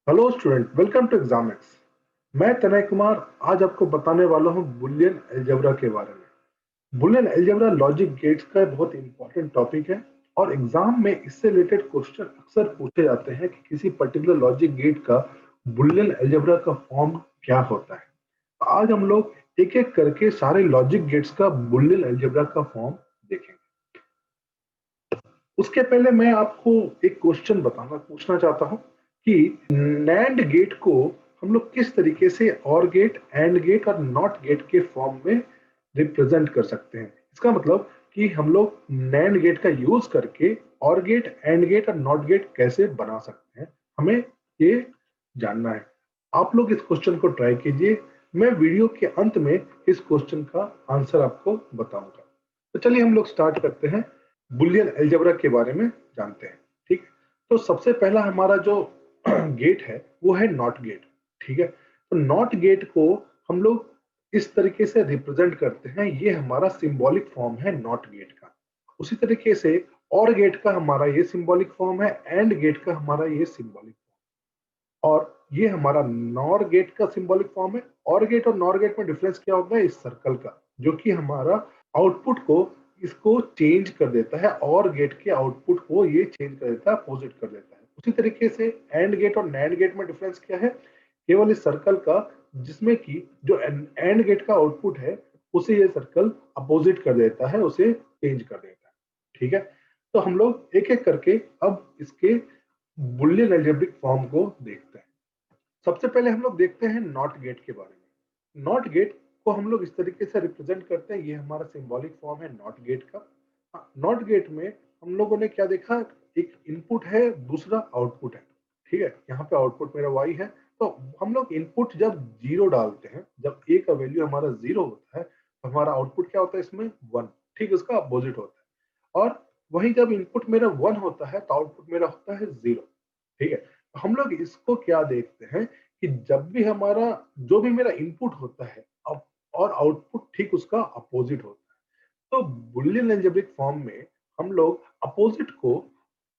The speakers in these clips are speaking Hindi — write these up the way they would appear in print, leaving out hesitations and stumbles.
Hello student, welcome to Examix. मैं तनय कुमार आज आपको बताने वाला हूँ बुलियन अलजेब्रा के बारे में। बुलियन अलजेब्रा लॉजिक गेट्स का बहुत इंपॉर्टेंट टॉपिक है और एग्जाम में इससे रिलेटेड क्वेश्चन अक्सर पूछे जाते हैं कि किसी पर्टिकुलर लॉजिक गेट का बुलियन अलजेब्रा का फॉर्म क्या होता है। आज हम लोग एक एक करके सारे लॉजिक गेट्स का बुलियन अलजेब्रा का फॉर्म देखेंगे। उसके पहले मैं आपको एक क्वेश्चन बताना पूछना चाहता हूँ कि नैंड गेट को हम लोग किस तरीके से और गेट, एंड गेट और नॉट गेट के फॉर्म में रिप्रेजेंट कर सकते हैं। इसका मतलब कि हम लोग नैंड गेट का यूज करके और गेट, एंड गेट और नॉट गेट कैसे बना सकते हैं, हमें ये जानना है। आप लोग इस क्वेश्चन को ट्राई कीजिए। मैं वीडियो के अंत में इस क्वेश्चन का आंसर आपको बताऊंगा। तो चलिए हम लोग स्टार्ट करते हैं, बुलियन अलजेब्रा के बारे में जानते हैं। ठीक, तो सबसे पहला हमारा जो गेट है वो है नॉट गेट। ठीक है, तो नॉट गेट को हम लोग इस तरीके से रिप्रेजेंट करते हैं, ये हमारा सिंबॉलिक फॉर्म है नॉट गेट का। उसी तरीके से और गेट का हमारा ये सिंबॉलिक फॉर्म है, एंड गेट का हमारा ये सिंबॉलिक, और ये हमारा नॉर गेट का सिंबॉलिक फॉर्म है। और गेट और नॉर गेट में डिफरेंस क्या होता है, इस सर्कल का, जो कि हमारा आउटपुट को इसको चेंज कर देता है, और गेट के आउटपुट को ये चेंज कर देता है, अपोजिट कर देता है। उसी तरीके से एंड गेट और नैंड गेट में डिफरेंस क्या है, केवल इस सर्कल का, जिसमें कि जो एंड गेट का आउटपुट है उसे ये सर्कल अपोजिट कर देता है, उसे चेंज कर देता है। ठीक है, तो हम लोग एक एक करके अब इसके बुलियन अलजेब्रिक फॉर्म को देखते हैं। सबसे पहले हम लोग देखते हैं नॉट गेट के बारे में। नॉट गेट को हम लोग इस तरीके से रिप्रेजेंट करते हैं, ये हमारा सिंबॉलिक फॉर्म है नॉट गेट का। नॉट गेट में हम लोगों ने क्या देखा, एक इनपुट है, दूसरा आउटपुट है। ठीक है, यहाँ पे आउटपुट मेरा y है, तो हम लोग इनपुट जब जीरो डालते हैं, जब a का वैल्यू हमारा जीरो होता है, तो हमारा आउटपुट क्या होता है इसमें, वन। ठीक, उसका अपोजिट होता है। और वही जब इनपुट मेरा वन होता है तो आउटपुट मेरा होता है जीरो। ठीक है, तो हम लोग इसको क्या देखते हैं कि जब भी हमारा, जो भी मेरा इनपुट होता है अब, और आउटपुट ठीक उसका अपोजिट होता है, तो बुलियन अलजेब्रिक फॉर्म में हम लोग अपोजिट को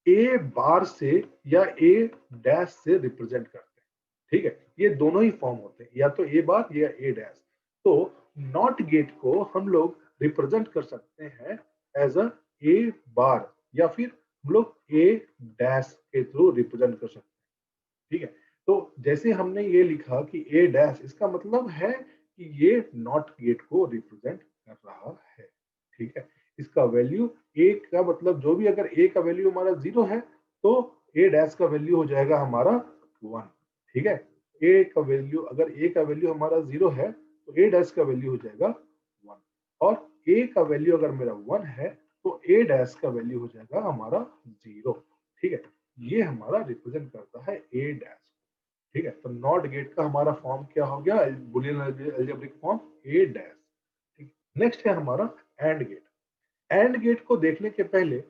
ए बार से या ए डैश से रिप्रेजेंट करते हैं। ठीक है, ये दोनों ही फॉर्म होते हैं, या तो ए बार या ए डैश। तो नॉट गेट को हम लोग रिप्रेजेंट कर सकते हैं एज अ ए बार, या फिर हम लोग ए डैश के थ्रू रिप्रेजेंट कर सकते हैं। ठीक है, तो जैसे हमने ये लिखा कि ए डैश, इसका मतलब है कि ये नॉट गेट को रिप्रेजेंट कर रहा है। ठीक है, इसका वैल्यू ए का मतलब, जो भी अगर ए का वैल्यू हमारा जीरो है तो ए डैश का वैल्यू हो जाएगा हमारा वन। ठीक है, ए का वैल्यू, अगर ए का वैल्यू हमारा जीरो है तो ए डैश का वैल्यू हो जाएगा वन। और ए का वैल्यू अगर मेरा वन है तो ए डैश का वैल्यू हो जाएगा हमारा जीरो। ठीक है, ये हमारा रिप्रेजेंट करता है ए डैश। ठीक है, तो नॉट गेट का हमारा फॉर्म क्या हो गया, बुलियन अलजेब्रिक फॉर्म ए डैश। ठीक, नेक्स्ट है हमारा एंड गेट। एंड गेट को देखने के पहले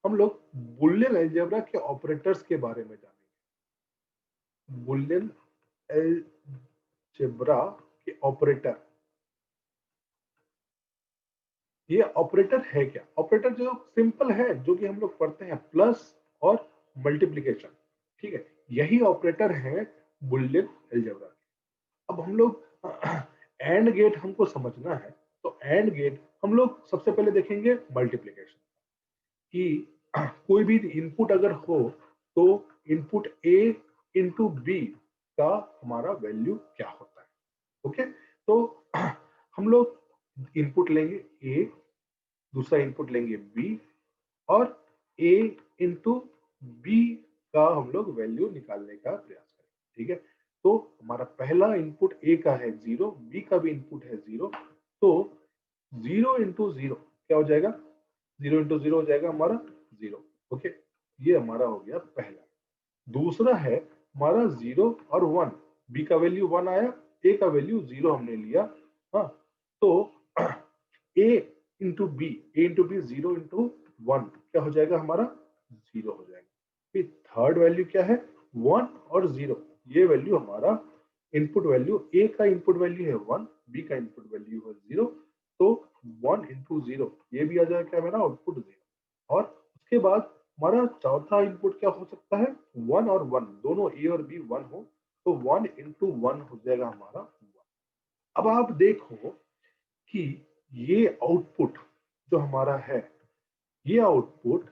हम लोग बुलियन अलजेब्रा के ऑपरेटर्स के बारे में जानेंगे। बुलियन अलजेब्रा के ऑपरेटर, ये ऑपरेटर है क्या, ऑपरेटर जो सिंपल है, जो कि हम लोग पढ़ते हैं, प्लस और मल्टीप्लीकेशन। ठीक है, यही ऑपरेटर है बुलियन अलजेब्रा। अब हम लोग एंड गेट हमको समझना है, तो एंड गेट हम लोग सबसे पहले देखेंगे मल्टीप्लीकेशन, कि कोई भी इनपुट अगर हो तो इनपुट ए इंटू बी का हमारा वैल्यू क्या होता है। ओके, तो हम लोग इनपुट लेंगे ए, दूसरा इनपुट लेंगे बी, और ए इंटू बी का हम लोग वैल्यू निकालने का प्रयास करें। ठीक है, तो हमारा पहला इनपुट ए का है जीरो, बी का भी इनपुट है जीरो, तो जीरो इंटू जीरो क्या हो जाएगा, जीरो इंटू जीरो हो जाएगा हमारा जीरो। ओके, ये हमारा हो गया पहला। दूसरा है हमारा जीरो और वन, बी का वैल्यू वन आया, ए का वैल्यू जीरो हमने लिया। हाँ, तो a into b, a into b zero into one क्या हो जाएगा हमारा, जीरो हो जाएगा। फिर थर्ड वैल्यू क्या है, वन और जीरो, ये वैल्यू हमारा इनपुट वैल्यू, ए का इनपुट वैल्यू है वन, बी का इनपुट वैल्यू है जीरो, तो वन इंटू जीरो ये भी आ जाएगा क्या मेरा आउटपुट जीरो। और उसके बाद हमारा चौथा इनपुट क्या हो सकता है, 1 और 1 दोनों ए और बी 1 हो, तो 1 इंटू 1 हो जाएगा हमारा 1। अब आप देखो कि ये आउटपुट जो हमारा है, ये आउटपुट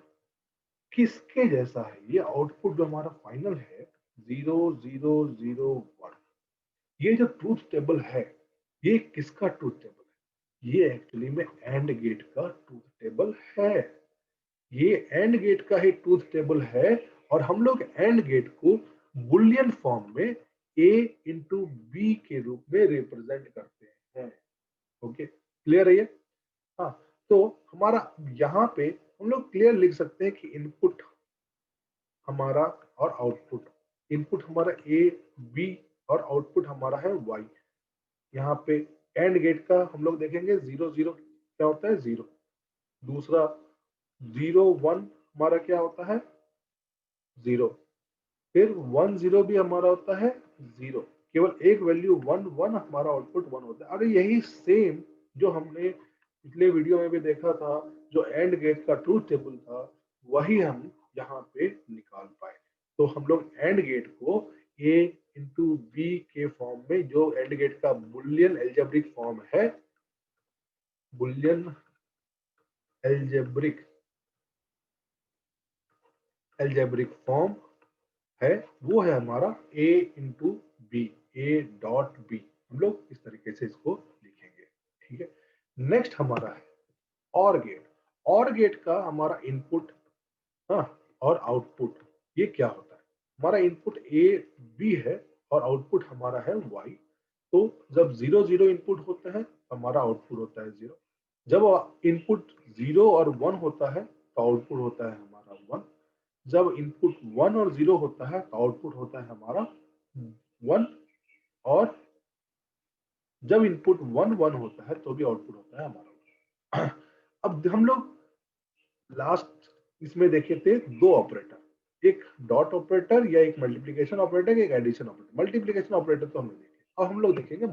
किसके जैसा है, ये आउटपुट जो हमारा फाइनल है 0001, ये जो ट्रूथ टेबल है, ये किसका ट्रूथ टेबल है, ये एक्चुअली में एंड गेट का ट्रूथ टेबल है। ये एंड गेट का ही ट्रूथ टेबल है, और हम लोग एंड गेट को बुलियन फॉर्म में ए इंटू बी के रूप में रिप्रेजेंट करते हैं। ओके, क्लियर है ये? हाँ, तो हमारा यहाँ पे हम लोग क्लियर लिख सकते हैं कि इनपुट हमारा और आउटपुट, इनपुट हमारा ए बी और आउटपुट हमारा है वाई। यहाँ पे एंड गेट का हम लोग देखेंगे 00 क्या होता है, 0। दूसरा 01 हमारा क्या होता है, 0। फिर 10 भी हमारा होता है 0। केवल एक वैल्यू 1 1 हमारा आउटपुट 1 होता है। अरे यही सेम जो हमने पिछले वीडियो में भी देखा था, जो एंड गेट का ट्रूथ टेबल था, वही हम यहाँ पे निकाल पाए। तो हम लोग एंड गेट को ए इंटू बी के फॉर्म में, जो एंड गेट का बुलियन एल्जेब्रिक फॉर्म है, बुलियन एल्जेब्रिक एल्जेब्रिक फॉर्म है, वो है हमारा a into b, a dot b. हम लोग इस तरीके से इसको लिखेंगे। ठीक है, नेक्स्ट हमारा है और गेट। और गेट का हमारा इनपुट, हाँ, और आउटपुट, ये क्या होता है, हमारा इनपुट ए बी है और आउटपुट हमारा है वाई। तो जब 0 0 इनपुट होते हैं तो हमारा आउटपुट होता है 0। जब इनपुट 0 और 1 होता है तो आउटपुट होता है हमारा 1। जब इनपुट 1 और 0 होता है तो आउटपुट होता है हमारा 1। और जब इनपुट 1 1 होता है तो भी आउटपुट होता है हमारा 1। अब हम लोग लास्ट इसमें देखे थे दो ऑपरेटर, एक डॉट ऑपरेटर या एक मल्टीप्लिकेशन ऑपरेटर, एक एडिशन ऑपरेटर। मल्टीप्लिकेशन ऑपरेटर तो हमने देखे, अब हम लोग देखेंगे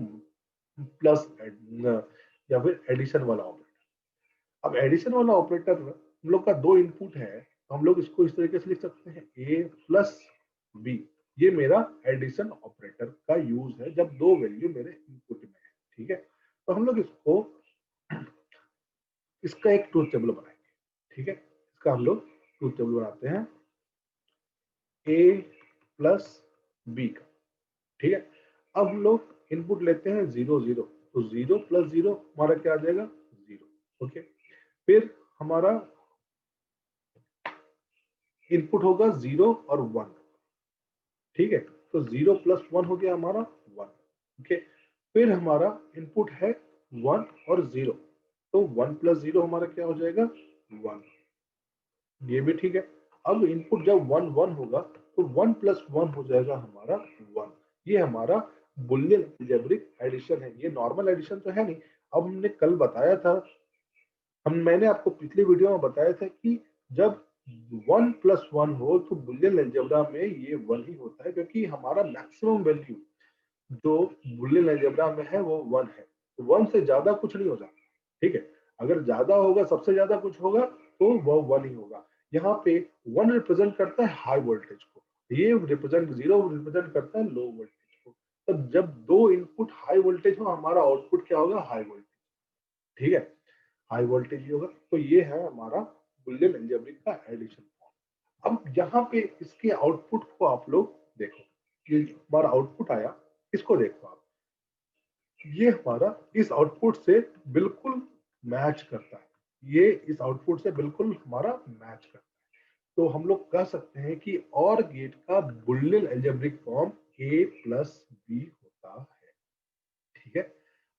प्लस या फिर एडिशन वाला ऑपरेटर। अब एडिशन वाला ऑपरेटर हम लोग का दो इनपुट है, तो हम लोग इसको इस तरीके से लिख सकते हैं ए प्लस बी। ये मेरा एडिशन ऑपरेटर का यूज है जब दो वैल्यू मेरे इनपुट में है। ठीक है, तो हम लोग इसको, इसका एक ट्रूथ टेबल बनाएंगे। ठीक है, इसका हम लोग ट्रूथ टेबल बनाते हैं ए प्लस बी का। ठीक है, अब हम लोग इनपुट लेते हैं 0 0, तो 0 प्लस 0 हमारा क्या आ जाएगा, 0। ओके, फिर हमारा इनपुट होगा 0 और 1। ठीक है, तो 0 प्लस 1 हो गया हमारा 1। ओके, फिर हमारा इनपुट है 1 और 0, तो 1 प्लस 0 हमारा क्या हो जाएगा, 1। ये भी ठीक है। अब इनपुट जब 1 1 होगा तो 1 प्लस 1 हो जाएगा हमारा 1। ये हमारा बुलियन अलजेब्रिक एडिशन है, ये नॉर्मल एडिशन तो है नहीं। अब हमने कल बताया था, मैंने आपको पिछले वीडियो में बताया था कि जब 1 प्लस 1 हो तो बुलियन अलजेब्रा में ये 1 ही होता है, क्योंकि हमारा मैक्सिमम वैल्यू जो बुलियन अलजेब्रा में है वो 1 है। तो 1 से ज्यादा कुछ नहीं हो जाता। ठीक है, अगर ज्यादा होगा, सबसे ज्यादा कुछ होगा, तो वो 1 ही होगा। यहाँ पे 1 रिप्रेजेंट करता है हाई वोल्टेज को, ये रिप्रेजेंट 0 रिप्रेजेंट करता है लो वोल्टेज को। तो जब दो इनपुट हाई वोल्टेज हो, हमारा आउटपुट क्या होगा, हाई वोल्टेज। ठीक है, हाई वोल्टेज ही होगा। तो ये है हमारा बुलियन अलजेब्रिक का एडिशन फॉर्म। अब यहाँ पे इसके आउटपुट को आप लोग देखो, ये हमारा आउटपुट आया, इसको देखो आप, ये हमारा इस आउटपुट से बिल्कुल मैच करता है, ये इस आउटपुट से बिल्कुल हमारा मैच करता है। तो हम लोग कह सकते हैं कि और गेट का बुलियन अलजेब्रिक फॉर्म ए प्लस बी होता है। ठीक है,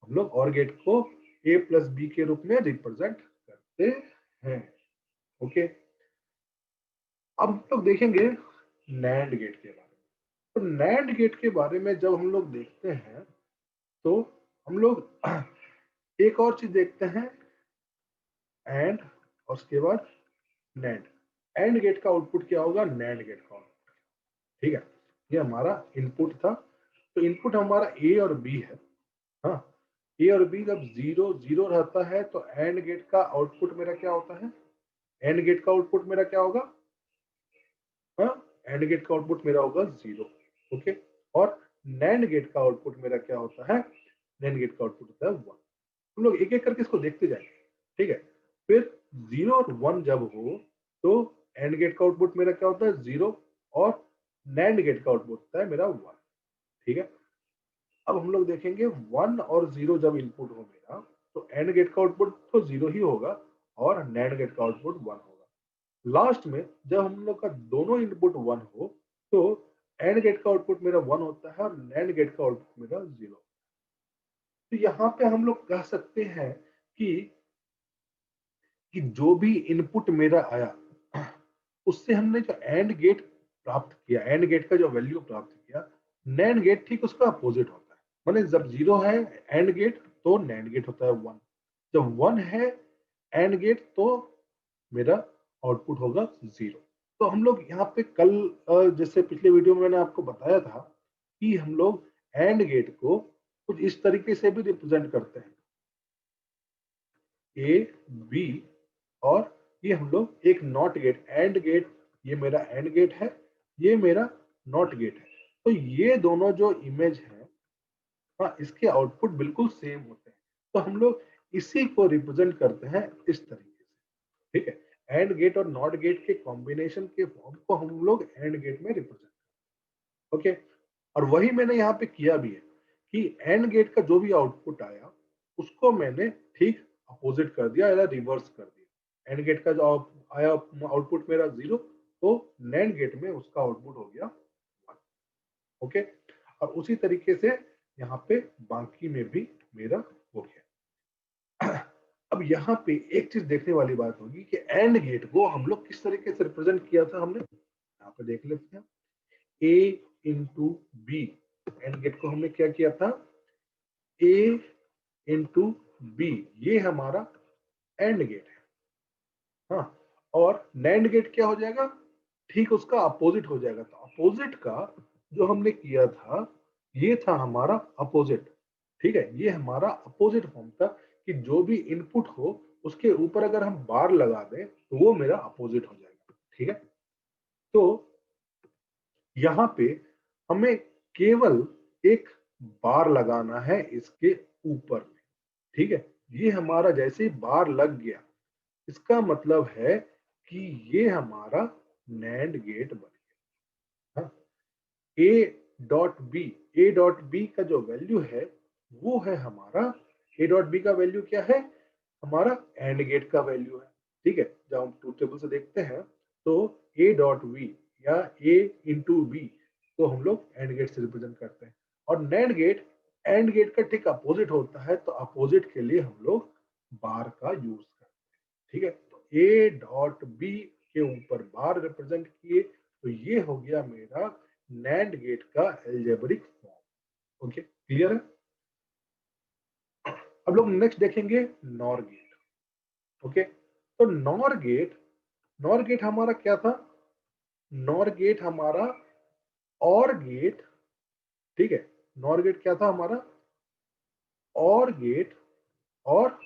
हम लोग और गेट को ए प्लस बी के रूप में रिप्रेजेंट करते हैं। ओके, अब हम लोग देखेंगे नैंड गेट के बारे में। तो नैंड गेट के बारे में जब हम लोग देखते हैं, तो हम लोग एक और चीज देखते हैं, एंड, और उसके बाद नैंड। एंड गेट का आउटपुट क्या होगा, नैंड गेट का आउटपुट। ठीक है, ये हमारा इनपुट था। तो इनपुट हमारा ए और बी है। हाँ, ए और बी जब 0 0 रहता है तो एंड गेट का आउटपुट मेरा क्या होता है, एंड गेट का आउटपुट मेरा क्या होगा, हाँ, एंड गेट का आउटपुट मेरा होगा 0। ओके, और नैंड गेट का आउटपुट मेरा क्या होता है, नैंड गेट का आउटपुट होता है 1। हम लोग एक एक करके इसको देखते जाएंगे, ठीक है। फिर 0 और 1 जब हो तो एंड गेट का आउटपुट मेरा क्या होता है 0, और नैंड गेट का आउटपुट होता है मेरा 1, ठीक है। अब हम लोग देखेंगे 1 और 0 जब इनपुट हो मेरा, तो एंड गेट का आउटपुट तो 0 ही होगा और नैंड गेट का आउटपुट 1 होगा। लास्ट में जब हम लोग का दोनों इनपुट 1 हो तो एंड गेट का आउटपुट मेरा 1 होता है और नैंड गेट का आउटपुट मेरा 0। तो यहाँ पे हम लोग कह सकते हैं कि जो भी इनपुट मेरा आया उससे हमने जो एंड गेट प्राप्त किया, एंड गेट का जो वैल्यू प्राप्त किया, नैंड गेट ठीक उसका अपोजिट होता है। माने जब 0 है एंड गेट तो नैंड गेट होता है 1, जब 1 है एंड गेट तो मेरा आउटपुट होगा 0। तो हम लोग यहाँ पे कल जैसे पिछले वीडियो में मैंने आपको बताया था कि हम लोग एंड गेट को कुछ इस तरीके से भी रिप्रेजेंट करते हैं, ए बी, और ये हम लोग एक नॉट गेट, एंड गेट, ये मेरा एंड गेट है, ये मेरा नॉट गेट है। तो ये दोनों जो इमेज है, हाँ, इसके आउटपुट बिल्कुल सेम होते हैं। तो हम लोग इसी को रिप्रेजेंट करते हैं इस तरीके से, ठीक है। एंड गेट और नॉट गेट के कॉम्बिनेशन के फॉर्म को हम लोग एंड गेट में रिप्रेजेंट, ओके। और वही मैंने यहाँ पे किया भी है कि एंड गेट का जो भी आउटपुट आया उसको मैंने ठीक अपोजिट कर दिया या रिवर्स कर दिया। एंड गेट का जो आया आउटपुट मेरा 0, तो नैंड गेट में उसका आउटपुट हो गया 1, ओके। और उसी तरीके से यहाँ पे बाकी में भी मेरा हो गया। अब यहाँ पे एक चीज देखने वाली बात होगी कि एंड गेट को हम लोग किस तरीके से रिप्रेजेंट किया था हमने, यहाँ पे देख लेते हैं। ए इंटू बी, एंड गेट को हमने क्या किया था, ए इंटू बी, ये हमारा एंड गेट है, हाँ। और नैंड गेट क्या हो जाएगा, ठीक उसका अपोजिट हो जाएगा। तो अपोजिट का जो हमने किया था ये था हमारा अपोजिट, ठीक है। ये हमारा अपोजिट फॉर्म था कि जो भी इनपुट हो उसके ऊपर अगर हम बार लगा दें तो वो मेरा अपोजिट हो जाएगा, ठीक है। तो यहाँ पे हमें केवल एक बार लगाना है इसके ऊपर में, ठीक है। ये हमारा जैसे ही बार लग गया इसका मतलब है कि ये हमारा नैंड गेट बन गया, हाँ। A dot b, a dot b का जो वैल्यू है वो है हमारा, ए डॉट बी का वैल्यू क्या है, हमारा एंड गेट का वैल्यू है, ठीक है। जब हम ट्रूथ टेबल से देखते हैं तो ए डॉट बी या ए इंटू बी को हम लोग एंड गेट से रिप्रेजेंट करते हैं, और नैंड गेट एंड गेट का ठीक अपोजिट होता है, तो अपोजिट के लिए हम लोग बार का यूज करते हैं, ठीक है। तो ए डॉट बी के ऊपर बार रिप्रेजेंट किए, तो ये हो गया मेरा नैंड गेट का एल्जेब्रिक फॉर्म, ओके, क्लियर है। अब लोग नेक्स्ट देखेंगे नॉर गेट, ओके। तो नॉर गेट हमारा क्या था, नॉर गेट हमारा और गेट, ठीक है। नॉर गेट क्या था हमारा, और गेट, और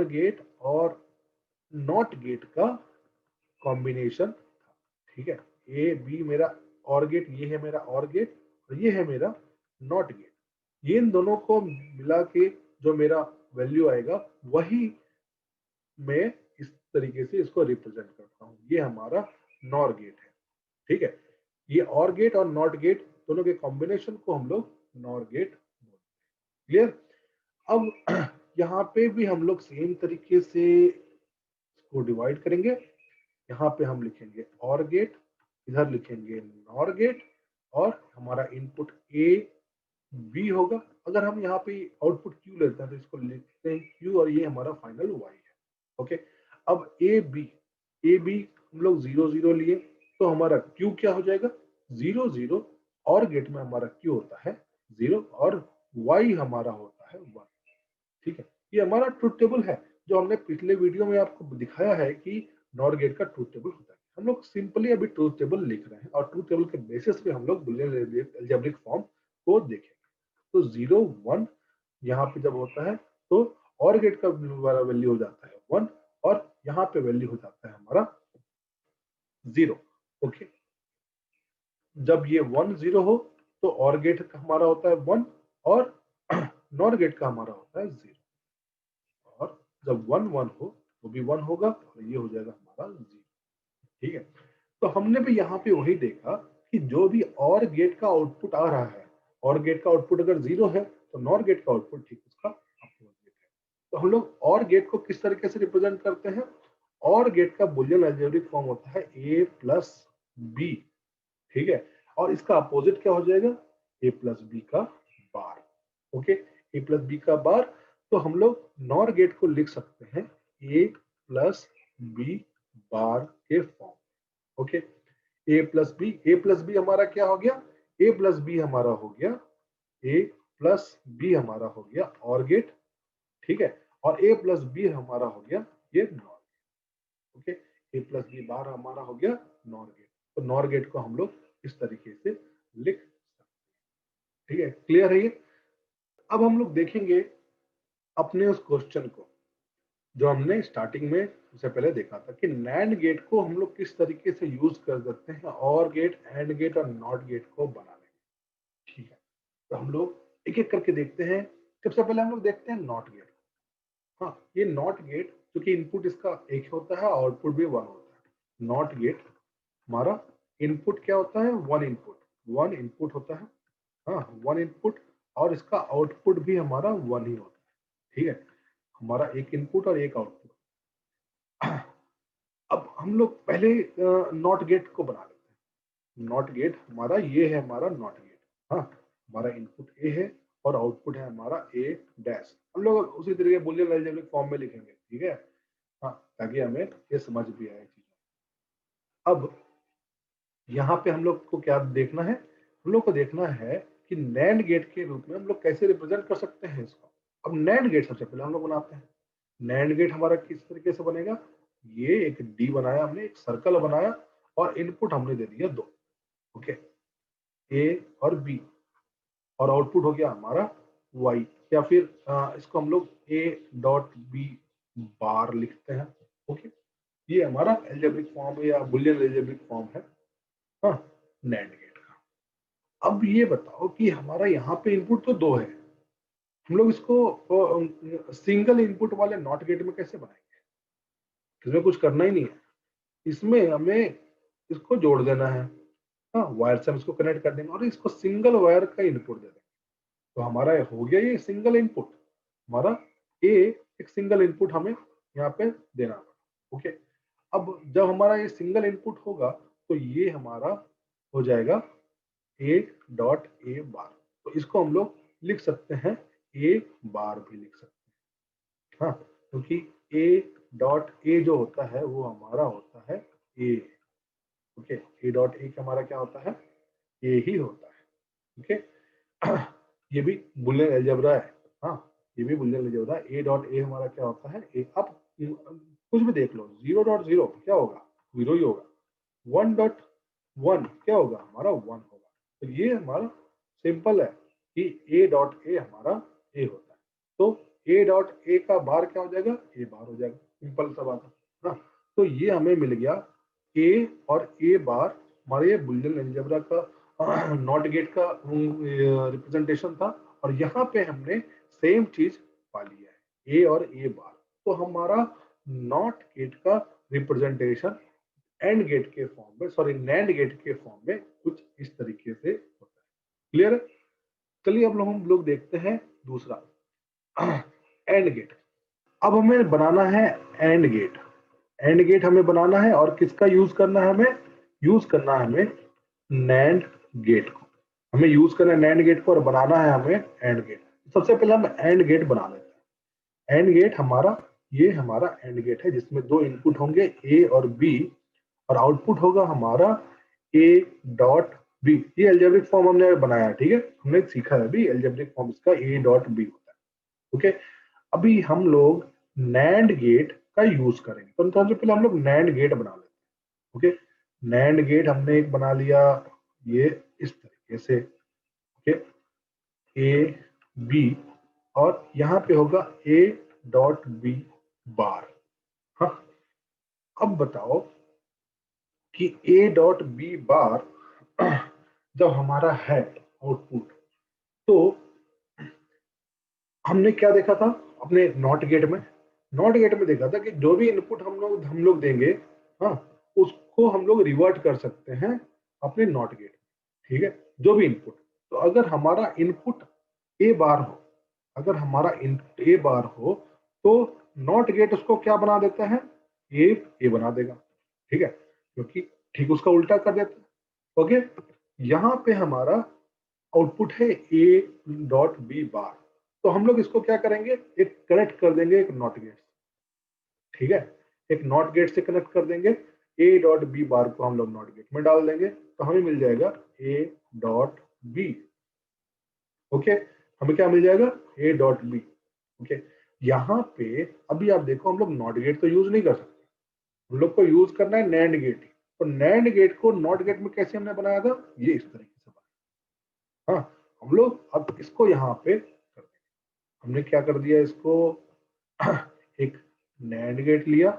गेट और नॉट गेट का कॉम्बिनेशन था, ठीक है। ए बी मेरा और गेट, ये है मेरा और गेट, और ये है मेरा नॉट गेट। ये इन दोनों को मिला के जो मेरा वैल्यू आएगा वही मैं इस तरीके से इसको रिप्रेजेंट करता हूँ, ये हमारा नॉर गेट है, ठीक है। ये और गेट और नॉट गेट दोनों के कॉम्बिनेशन को हम लोग नॉर गेट बोलते हैं, क्लियर। अब यहाँ पे भी हम लोग सेम तरीके से इसको डिवाइड करेंगे। यहाँ पे हम लिखेंगे और गेट, इधर लिखेंगे नॉर गेट, और हमारा इनपुट ए बी होगा। अगर हम यहाँ पे आउटपुट क्यू लेते हैं तो इसको लिखते हैं क्यू, और ये हमारा फाइनल वाई है, ओके। अब ए बी हम लोग 0 0 लिए, तो हमारा क्यू क्या हो जाएगा 0 0, और गेट में हमारा क्यू होता है 0, और वाई हमारा होता है 1, ठीक है। ये हमारा ट्रूथ टेबल है जो हमने पिछले वीडियो में आपको दिखाया है कि नॉर गेट का ट्रूथ टेबल होता है। हम लोग सिंपली अभी ट्रूथ टेबल लिख रहे हैं, और ट्रूथ टेबल के बेसिस पे हम लोग बुलियन अलजेब्रिक फॉर्म को देखेंगे। तो 0 1 यहाँ पे जब होता है तो और गेट का वैल्यू हो जाता है 1, और यहाँ पे वैल्यू हो जाता है हमारा 0। ओके, जब ये 1 0 हो तो और गेट का हमारा होता है 1 और नॉर गेट का हमारा होता है 0, और जब 1 1 हो वो भी 1 होगा और ये हो जाएगा हमारा 0। ठीक है, तो हमने भी यहाँ पे वही देखा कि जो भी और गेट का आउटपुट आ रहा है, और गेट का आउटपुट अगर 0 है तो नॉर गेट का आउटपुट ठीक उसका अपोजिट है। तो हम लोग और गेट को किस तरीके से रिप्रेजेंट करते हैं? और गेट का बुलियन अलजेब्रिक फॉर्म होता है a प्लस बी। ठीक है, और इसका अपोजिट क्या हो जाएगा? a प्लस बी का बार। ओके, a प्लस बी का बार, तो हम लोग नॉर गेट को लिख सकते हैं a प्लस बी बार के फॉर्म। ओके, ए प्लस बी हमारा क्या हो गया? ए प्लस बी हमारा हो गया, ए प्लस बी हमारा हो गया और गेट। ठीक है, और ए प्लस बी हमारा हो गया ये नॉर। ओके, ए प्लस बी बार हमारा हो गया नॉर गेट। तो नॉर गेट को हम लोग इस तरीके से लिख सकते हैं। ठीक है, क्लियर है ये? अब हम लोग देखेंगे अपने उस क्वेश्चन को जो हमने स्टार्टिंग में उससे पहले देखा था कि नैंड गेट को हम लोग किस तरीके से यूज कर सकते हैं और गेट, एंड गेट और नॉट गेट को बनाने में। ठीक है, तो हम लोग एक एक करके देखते हैं। सबसे पहले हम लोग देखते हैं नॉट गेट। हाँ, ये नॉट गेट, क्योंकि इनपुट इसका एक होता है, आउटपुट भी 1 होता है। नॉट गेट हमारा इनपुट क्या होता है? 1 इनपुट होता है। हाँ, 1 इनपुट, और इसका आउटपुट भी हमारा 1 ही होता है। ठीक है, हमारा एक इनपुट और एक आउटपुट। अब हम लोग पहले नॉट गेट को बना लेते हैं। नॉट गेट हमारा ये है, हमारा नॉट गेट। हाँ, हमारा इनपुट ए है और आउटपुट है हमारा ए डैश। हम लोग उसी तरीके बुलियन अलजेब्रिक फॉर्म में लिखेंगे। ठीक है, हाँ, ताकि हमें ये समझ भी आए चीजें। अब यहाँ पे हम लोग को क्या देखना है? हम लोग को देखना है कि नैंड गेट के रूप में हम लोग कैसे रिप्रेजेंट कर सकते हैं इसको। अब नैंड गेट सबसे पहले हम लोग बनाते हैं। नैंड गेट हमारा किस तरीके से बनेगा? ये एक डी बनाया हमने, एक सर्कल बनाया, और इनपुट हमने दे दिया 2। ओके, ए और बी, और आउटपुट हो गया हमारा वाई, या फिर इसको हम लोग ए डॉट बी बार लिखते हैं। ओके, ये हमारा एल्जेब्रिक फॉर्म है या बुलियन एल्जेब्रिक फॉर्म है, हाँ, नैंड गेट का। अब ये बताओ कि हमारा यहाँ पे इनपुट तो 2 है, हम लोग इसको सिंगल इनपुट वाले नॉट गेट में कैसे बनाएंगे? इसमें कुछ करना ही नहीं है, इसमें हमें इसको जोड़ देना है। हाँ, वायर से हम इसको कनेक्ट कर देंगे और इसको सिंगल वायर का इनपुट दे देंगे। तो हमारा हो गया ये सिंगल इनपुट। हमारा ए एक सिंगल इनपुट हमें यहाँ पे देना पड़ा। ओके, अब जब हमारा ये सिंगल इनपुट होगा तो ये हमारा हो जाएगा ए डॉट ए बार। तो इसको हम लोग लिख सकते हैं ए बार भी लिख सकते हैं। हाँ, क्योंकि ए डॉट ए जो होता है वो हमारा होता है ए। ओके, ए डॉट ए हमारा क्या होता है? ए ही होता है। ओके, ये भी बुलियन अलजेब्रा है। हाँ, ये भी बुलियन अलजेब्रा है। ए डॉट ए हमारा क्या होता है? ए। अब कुछ भी देख लो, 0.0 क्या होगा? 0 ही होगा। 1.1 क्या होगा? हमारा 1 होगा। तो ये हमारा सिंपल है कि ए डॉट ए हमारा ए होता है। तो ए डॉट ए का बार क्या हो जाएगा? ए बार हो जाएगा। सिंपल सा बात है ना। तो ये हमें मिल गया ए और ए बार, हमारे ये बुलियन अलजेब्रा का नॉट गेट का रिप्रेजेंटेशन था। और यहाँ पे हमने सेम चीज पा लिया है, ए और ए बार। तो हमारा नॉट गेट का रिप्रेजेंटेशन एंड गेट के फॉर्म में, सॉरी, नैंड गेट के फॉर्म में कुछ इस तरीके से होता है। क्लियर है? चलिए अब हम लोग देखते हैं दूसरा, एंड गेट। अब हमें बनाना है एंड गेट। एंड गेट हमें बनाना है, और किसका यूज करना है? हमें यूज करना है हमें नैंड गेट को। हमें यूज करना है नैंड गेट को और बनाना है हमें एंड गेट। सबसे पहले हम एंड गेट बना लेते हैं। एंड गेट हमारा, ये हमारा एंड गेट है जिसमें 2 इनपुट होंगे ए और बी, और आउटपुट होगा हमारा ए डॉट बी। ये अलजेब्रिक फॉर्म हमने बनाया है। ठीक है, हमने सीखा है अभी एल्जेब्रिक फॉर्म इसका ए डॉट बी होता है। ओके, अभी हम लोग नैंड गेट का यूज करेंगे। तो सबसे पहले हम लोग नैंड गेट बना लेते हैं। ओके, नैंड गेट हमने एक बना लिया, ये इस तरीके से। ओके, ए बी, और यहाँ पे होगा ए डॉट बी बार। हाँ, अब बताओ कि ए डॉट बी बार जब हमारा है आउटपुट, तो हमने क्या देखा था अपने नॉट गेट में? नॉट गेट में देखा था कि जो भी इनपुट हम लोग देंगे, हाँ, उसको हम लोग रिवर्ट कर सकते हैं अपने नॉट गेट में। ठीक है, जो भी इनपुट। तो अगर हमारा इनपुट ए बार हो, अगर हमारा इनपुट ए बार हो, तो नॉट गेट उसको क्या बना देता है? ए बना देगा। ठीक है, क्योंकि ठीक उसका उल्टा कर देता है। ओके, यहाँ पे हमारा आउटपुट है ए डॉट बी बार। तो हम लोग इसको क्या करेंगे? एक कनेक्ट कर देंगे एक नॉट गेट। ठीक है, एक नॉट गेट से कनेक्ट कर देंगे। ए डॉट बी बार को हम लोग नॉट गेट में डाल देंगे, तो हमें मिल जाएगा ए डॉट बी। ओके, हमें क्या मिल जाएगा? ए डॉट बी। ओके, यहाँ पे अभी आप देखो, हम लोग नॉट गेट तो यूज नहीं कर सकते, हम लोग को यूज करना है नैंड गेट। तो नैंड गेट को नॉट गेट में कैसे हमने बनाया था? ये इस तरीके से बनाया। हाँ, हम लोग अब इसको यहाँ पे कर देंगे। हमने क्या कर दिया इसको? एक नैंड गेट लिया।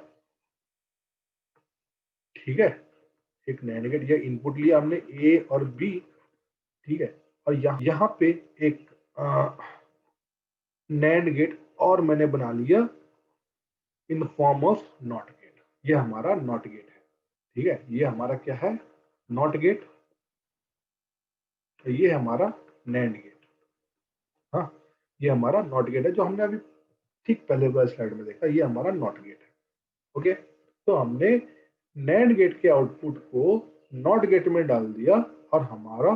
ठीक है, एक नैंड गेट या इनपुट लिया हमने ए और बी। ठीक है, और यहाँ पे एक नैंड गेट और मैंने बना लिया in form of not gate. ये हमारा नॉट गेट है। ठीक है, ये हमारा क्या है? Not gate. ये हमारा नैंड गेट। हाँ, ये हमारा नॉट गेट है जो हमने अभी ठीक पहले वाले स्लाइड में देखा। ये हमारा नॉट गेट है। ओके, तो हमने नैंड गेट के आउटपुट को नॉट गेट में डाल दिया और हमारा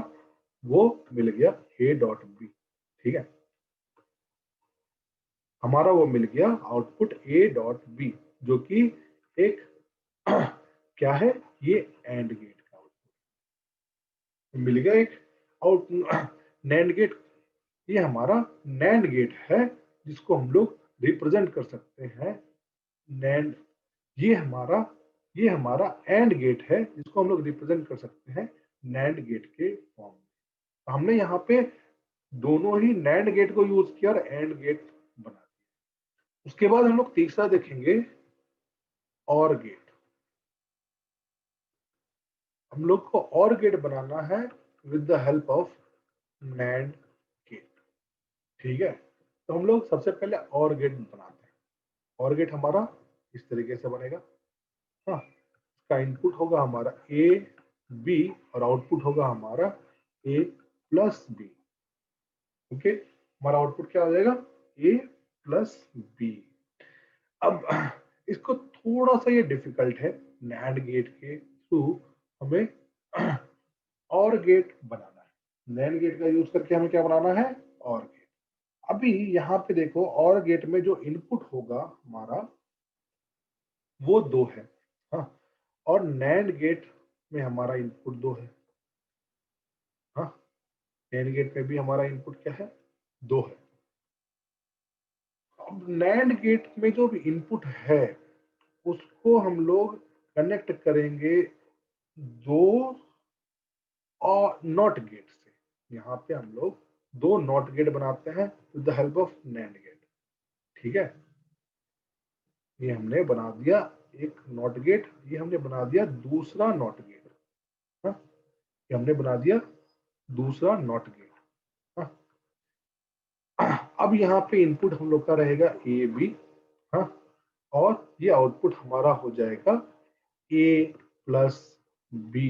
वो मिल गया ए डॉट बी। ठीक है, हमारा वो मिल गया आउटपुट ए डॉट बी, जो कि एक क्या है? ये एंड गेट का आउटपुट मिल गया एक आउट नैंड गेट। ये हमारा नैंड गेट है जिसको हम लोग रिप्रेजेंट कर सकते हैं नैंड। ये हमारा ये हमारा एंड गेट है जिसको हम लोग रिप्रेजेंट कर सकते हैं नैंड गेट के फॉर्म में। हमने यहाँ पे दोनों ही नैंड गेट को यूज किया और एंड गेट बना दिया। उसके बाद हम लोग तीसरा देखेंगे, और गेट। हम लोग को और गेट बनाना है with the help of NAND gate. ठीक है, तो हम लोग सबसे पहले और गेट बनाते हैं। और गेट हमारा इस तरीके से बनेगा। हाँ, इसका इनपुट होगा हमारा ए बी और आउटपुट होगा हमारा ए प्लस बी। ओके, हमारा आउटपुट क्या हो जाएगा? ए प्लस बी। अब इसको थोड़ा सा ये डिफिकल्ट है, नैंड गेट के थ्रू हमें और गेट बनाना है। नैंड गेट का यूज करके हमें क्या बनाना है? और गेट। अभी यहाँ पे देखो, और गेट में जो इनपुट होगा हमारा वो दो है। हाँ, और नैंड गेट में हमारा इनपुट दो है। हाँ, नैंड गेट में भी हमारा इनपुट क्या है? दो है। अब नैंड गेट में जो भी इनपुट है उसको हम लोग कनेक्ट करेंगे दो और नॉट गेट से। यहाँ पे हम लोग दो नॉट गेट बनाते हैं with the help of NAND gate. ठीक है, ये हमने बना दिया एक नॉट गेट, ये हमने बना दिया दूसरा नॉट गेट। हाँ, ये हमने बना दिया दूसरा नॉट गेट। हाँ, अब यहाँ पे इनपुट हम लोग का रहेगा ए बी। हाँ, और ये आउटपुट हमारा हो जाएगा ए प्लस बी।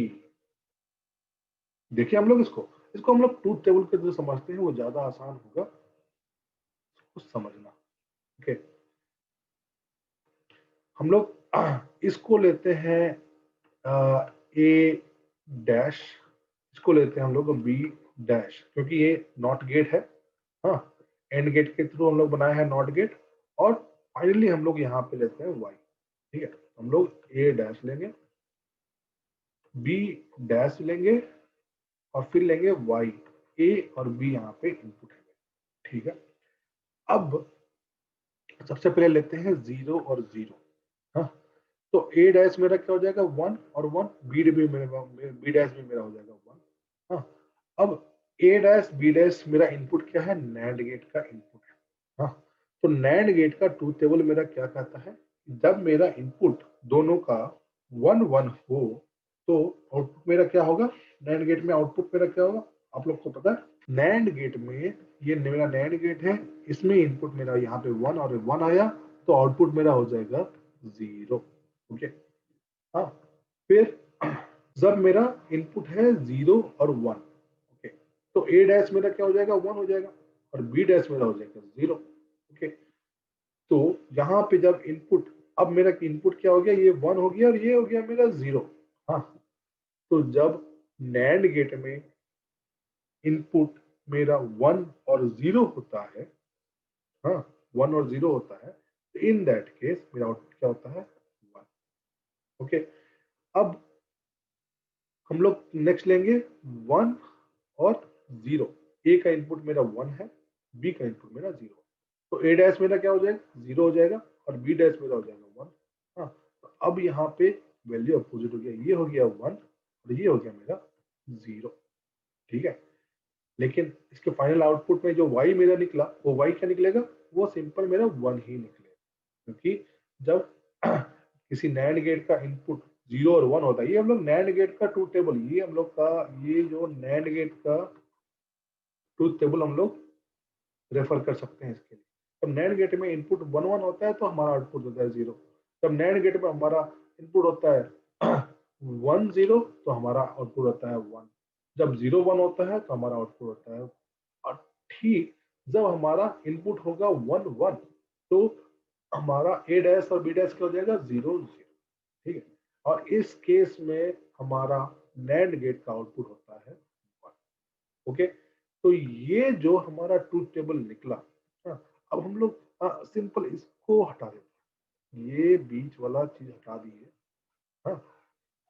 देखिए, हम लोग इसको इसको हम लोग ट्रूथ टेबल के जो समझते हैं वो ज्यादा आसान होगा उसको समझना। ओके, हम लोग इसको लेते हैं ए डैश, इसको लेते हैं हम लोग बी डैश, क्योंकि ये नॉट गेट है। हाँ, एंड गेट के थ्रू हम लोग बनाए हैं नॉट गेट। और फाइनली हम लोग यहाँ पे लेते हैं वाई। ठीक है, हम लोग ए डैश लेंगे, बी डैश लेंगे और फिर लेंगे वाई। ए और बी यहाँ पे इनपुट है। ठीक है, अब सबसे पहले लेते हैं जीरो और जीरो। हाँ, तो ए डैश मेरा क्या हो जाएगा? वन और वन। बी भी मेरा बी डैश भी मेरा हो जाएगा वन। हाँ, अब ए डैश बी डैश मेरा इनपुट क्या है? नैंड गेट का इनपुट है। हाँ, तो नैंड गेट का ट्रूथ टेबल मेरा क्या कहता है? जब मेरा इनपुट दोनों का वन वन हो, तो आउटपुट मेरा क्या होगा, नैंड गेट में आउटपुट मेरा क्या होगा, आप लोग को पता है। नैंड गेट में, ये मेरा नैंड गेट है, इसमें इनपुट मेरा यहाँ पे 1 और 1 आया, तो आउटपुट मेरा हो जाएगा 0। ओके, हाँ। फिर जब मेरा इनपुट है 0 और 1, ओके, तो ए डैश मेरा क्या हो जाएगा, 1 हो जाएगा, और बी डैश मेरा हो जाएगा 0। ओके, तो यहाँ पे जब इनपुट, अब मेरा इनपुट क्या हो गया, ये 1 हो गया और ये हो गया मेरा 0। हाँ, तो जब नैंड गेट में इनपुट मेरा 1 और 0 होता है, हाँ, 1 और 0 होता है, तो इन दैट केस मेरा आउटपुट क्या होता है, 1। ओके, अब हम लोग नेक्स्ट लेंगे 1 और 0। ए का इनपुट मेरा 1 है, बी का इनपुट मेरा 0, तो ए डैश मेरा क्या हो जाएगा, 0 हो जाएगा, और बी डैश मेरा हो जाएगा 1। हाँ, तो अब यहाँ पे वैल्यू अपोजिट हो गया, ये हो गया 1 और ये हो गया मेरा 0। ठीक है, लेकिन इसके फाइनल आउटपुट में जो y मेरा निकला, वो y क्या निकलेगा, वो सिंपल मेरा 1 ही निकलेगा, क्योंकि जब किसी नैंड गेट का इनपुट 0 और 1 होता है, ये हम लोग नैंड गेट का ट्रूथ टेबल, ये हम लोग का, ये जो नैंड गेट का ट्रूथ टेबल हम लोग रेफर कर सकते हैं इसके लिए। जब नैंड गेट में इनपुट 1 1 होता है तो हमारा आउटपुट होता है 0। जब नैंड गेट में हमारा इनपुट होता है 1 0, तो हमारा आउटपुट होता है 1। जब 0 1 होता है तो हमारा आउटपुट होता है, और ठीक जब हमारा इनपुट होगा 1 1, तो हमारा ए डैश और बी डैश क्या हो जाएगा, 0 0। ठीक है, और इस केस में हमारा नैंड गेट का आउटपुट होता है 1। ओके, तो ये जो हमारा ट्रूथ टेबल निकला। हाँ, अब हम लोग सिंपल इसको हटा देते हैं, ये बीच वाला चीज हटा दिए। हाँ,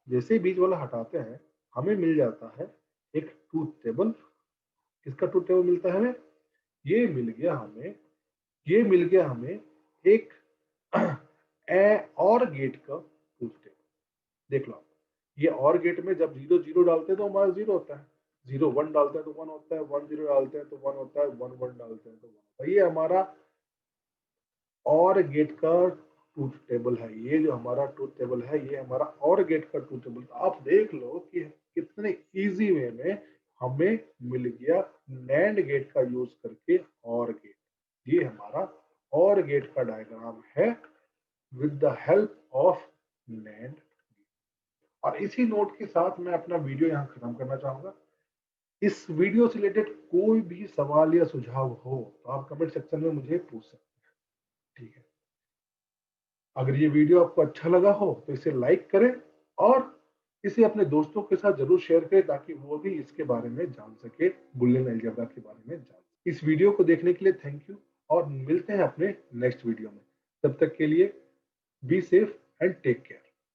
जैसे ही बीच वाला हटाते हैं, हमें मिल जाता है एक ट्रूथ टेबल। किसका ट्रूथ टेबल मिलता है हमें, ये मिल गया हमें, ये मिल गया हमें एक और गेट का ट्रूथ टेबल। देख लो आप, ये और गेट में जब 0 0 डालते हैं तो हमारा 0 होता है, 0 1 डालते हैं तो 1 होता है, 1 0 डालते हैं तो 1 होता है, 1 1 डालते हैं तो 1 होता है। ये हमारा और गेट का ट्रूथ टेबल है, ये जो हमारा ट्रूथ टेबल है, ये हमारा और गेट का ट्रूथ टेबल। तो आप देख लो कि कितने इजी वे में हमें मिल गया नैंड गेट का यूज करके और गेट। ये हमारा और गेट का डायग्राम है with the help of NAND. और इसी नोट के साथ मैं अपना वीडियो यहाँ खत्म करना चाहूंगा। इस वीडियो से रिलेटेड कोई भी सवाल या सुझाव हो तो आप कमेंट सेक्शन में मुझे पूछ सकते हैं। ठीक है, अगर ये वीडियो आपको अच्छा लगा हो तो इसे लाइक करें, और इसे अपने दोस्तों के साथ जरूर शेयर करें, ताकि वो भी इसके बारे में जान सके, बुलियन अलजेब्रा के बारे में जान सके। इस वीडियो को देखने के लिए थैंक यू, और मिलते हैं अपने नेक्स्ट वीडियो में। तब तक के लिए be safe and take care.